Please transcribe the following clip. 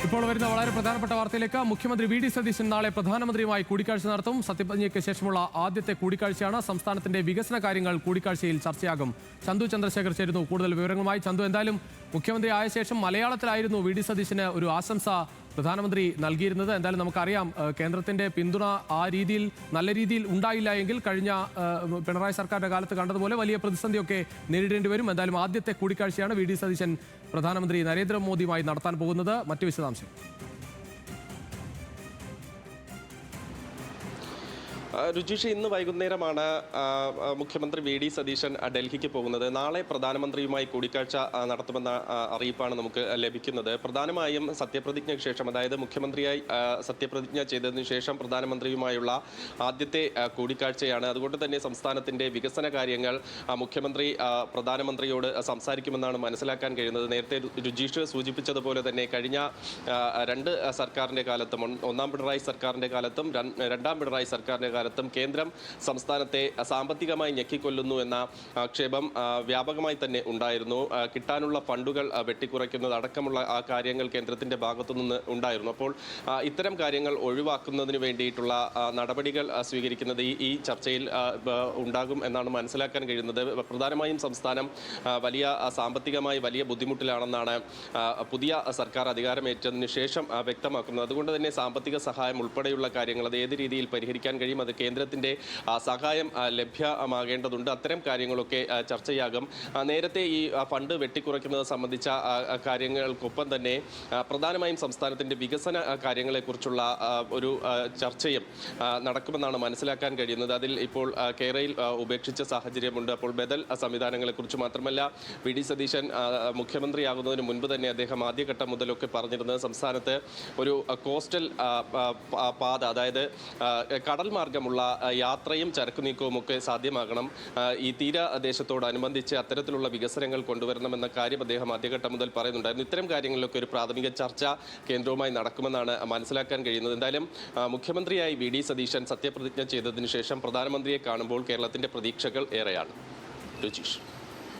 ഇപ്പോൾ വരുന്ന വളരെ പ്രധാനപ്പെട്ട വാർത്തയിലേക്ക്. മുഖ്യമന്ത്രി വി ഡി സതീശൻ നാളെ പ്രധാനമന്ത്രിയുമായി കൂടിക്കാഴ്ച നടത്തും. സത്യപ്രതിജ്ഞയ്ക്ക് ശേഷമുള്ള ആദ്യത്തെ കൂടിക്കാഴ്ചയാണ്. സംസ്ഥാനത്തിന്റെ വികസന കാര്യങ്ങൾ കൂടിക്കാഴ്ചയിൽ ചർച്ചയാകും. ചന്തു ചന്ദ്രശേഖർ ചേരുന്നു കൂടുതൽ വിവരങ്ങളുമായി. ചന്തു, എന്തായാലും മുഖ്യമന്ത്രി ആയ ശേഷം മലയാളത്തിലായിരുന്നു വി ഡി സതീശന് ഒരു ആശംസ പ്രധാനമന്ത്രി നൽകിയിരുന്നത്. എന്തായാലും നമുക്കറിയാം, കേന്ദ്രത്തിന്റെ പിന്തുണ ആ രീതിയിൽ നല്ല രീതിയിൽ ഉണ്ടായില്ല എങ്കിൽ കഴിഞ്ഞ പിണറായി സർക്കാരിന്റെ കാലത്ത് കണ്ടതുപോലെ വലിയ പ്രതിസന്ധിയൊക്കെ നേരിടേണ്ടി വരും. എന്തായാലും ആദ്യത്തെ കൂടിക്കാഴ്ചയാണ് വി ഡി സതീശൻ പ്രധാനമന്ത്രി നരേന്ദ്രമോദിയുമായി നടത്താൻ പോകുന്നത്. മറ്റു വിശദാംശം. രുചിഷ്, ഇന്ന് വൈകുന്നേരമാണ് മുഖ്യമന്ത്രി വി ഡി സതീശൻ ഡൽഹിക്ക് പോകുന്നത്. നാളെ പ്രധാനമന്ത്രിയുമായി കൂടിക്കാഴ്ച നടത്തുമെന്ന അറിയിപ്പാണ് നമുക്ക് ലഭിക്കുന്നത്. പ്രധാനമായും സത്യപ്രതിജ്ഞയ്ക്ക് ശേഷം, അതായത് മുഖ്യമന്ത്രിയായി സത്യപ്രതിജ്ഞ ചെയ്തതിനു ശേഷം പ്രധാനമന്ത്രിയുമായുള്ള ആദ്യത്തെ കൂടിക്കാഴ്ചയാണ്. അതുകൊണ്ട് തന്നെ സംസ്ഥാനത്തിൻ്റെ വികസന കാര്യങ്ങൾ മുഖ്യമന്ത്രി പ്രധാനമന്ത്രിയോട് സംസാരിക്കുമെന്നാണ് മനസ്സിലാക്കാൻ കഴിയുന്നത്. നേരത്തെ രുചീഷ് സൂചിപ്പിച്ചതുപോലെ തന്നെ കഴിഞ്ഞ രണ്ട് സർക്കാരിൻ്റെ കാലത്തും, ഒന്നാം പിണറായി സർക്കാരിൻ്റെ കാലത്തും രണ്ടാം പിണറായി സർക്കാരിൻ്റെ കാലത്തും കേന്ദ്രം സംസ്ഥാനത്തെ സാമ്പത്തികമായി ഞെക്കിക്കൊല്ലുന്നു എന്ന ആക്ഷേപം വ്യാപകമായി തന്നെ ഉണ്ടായിരുന്നു. കിട്ടാനുള്ള ഫണ്ടുകൾ വെട്ടിക്കുറയ്ക്കുന്നത് അടക്കമുള്ള കാര്യങ്ങൾ കേന്ദ്രത്തിന്റെ ഭാഗത്തുനിന്ന് ഉണ്ടായിരുന്നു. അപ്പോൾ ഇത്തരം കാര്യങ്ങൾ ഒഴിവാക്കുന്നതിന് വേണ്ടിയിട്ടുള്ള നടപടികൾ സ്വീകരിക്കുന്നത് ഈ ചർച്ചയിൽ ഉണ്ടാകും എന്നാണ് മനസ്സിലാക്കാൻ കഴിയുന്നത്. പ്രധാനമായും സംസ്ഥാനം വലിയ സാമ്പത്തികമായി വലിയ ബുദ്ധിമുട്ടിലാണെന്നാണ് പുതിയ സർക്കാർ അധികാരമേറ്റതിനു ശേഷം വ്യക്തമാക്കുന്നത്. അതുകൊണ്ട് തന്നെ സാമ്പത്തിക സഹായം ഉൾപ്പെടെയുള്ള കാര്യങ്ങൾ അത് ഏത് രീതിയിൽ പരിഹരിക്കാൻ കഴിയും, അത് കേന്ദ്രത്തിന്റെ സഹായം ലഭ്യമാകേണ്ടതുണ്ട്. അത്തരം കാര്യങ്ങളൊക്കെ ചർച്ചയാകും. നേരത്തെ ഈ ഫണ്ട് വെട്ടിക്കുറയ്ക്കുന്നത് സംബന്ധിച്ച കാര്യങ്ങൾക്കൊപ്പം തന്നെ പ്രധാനമായും സംസ്ഥാനത്തിന്റെ വികസന കാര്യങ്ങളെക്കുറിച്ചുള്ള ഒരു ചർച്ചയും നടക്കുമെന്നാണ് മനസ്സിലാക്കാൻ കഴിയുന്നത്. അതിൽ ഇപ്പോൾ കേരളയിൽ ഉപേക്ഷിച്ച സാഹചര്യമുണ്ട്. അപ്പോൾ ബദൽ സംവിധാനങ്ങളെക്കുറിച്ച് മാത്രമല്ല, വി ഡി സതീശൻ മുഖ്യമന്ത്രിയാകുന്നതിന് മുൻപ് തന്നെ അദ്ദേഹം ആദ്യഘട്ടം മുതലൊക്കെ പറഞ്ഞിരുന്നത് സംസ്ഥാനത്ത് ഒരു കോസ്റ്റൽ പാത, അതായത് കടൽ മാർഗമുള്ള യാത്രയും ചരക്കു നീക്കവും ഒക്കെ സാധ്യമാകണം. ഈ തീരദേശത്തോടനുബന്ധിച്ച് അത്തരത്തിലുള്ള വികസനങ്ങൾ കൊണ്ടുവരണമെന്ന കാര്യം അദ്ദേഹം ആദ്യഘട്ടം മുതൽ പറയുന്നുണ്ടായിരുന്നു. ഇത്തരം കാര്യങ്ങളിലൊക്കെ ഒരു പ്രാഥമിക ചർച്ച കേന്ദ്രവുമായി നടക്കുമെന്നാണ് മനസ്സിലാക്കാൻ കഴിയുന്നത്. എന്തായാലും മുഖ്യമന്ത്രിയായി വി ഡി സതീശൻ സത്യപ്രതിജ്ഞ ചെയ്തതിനു ശേഷം പ്രധാനമന്ത്രിയെ കാണുമ്പോൾ കേരളത്തിന്റെ പ്രതീക്ഷകൾ ഏറെയാണ്. രുചീഷ്.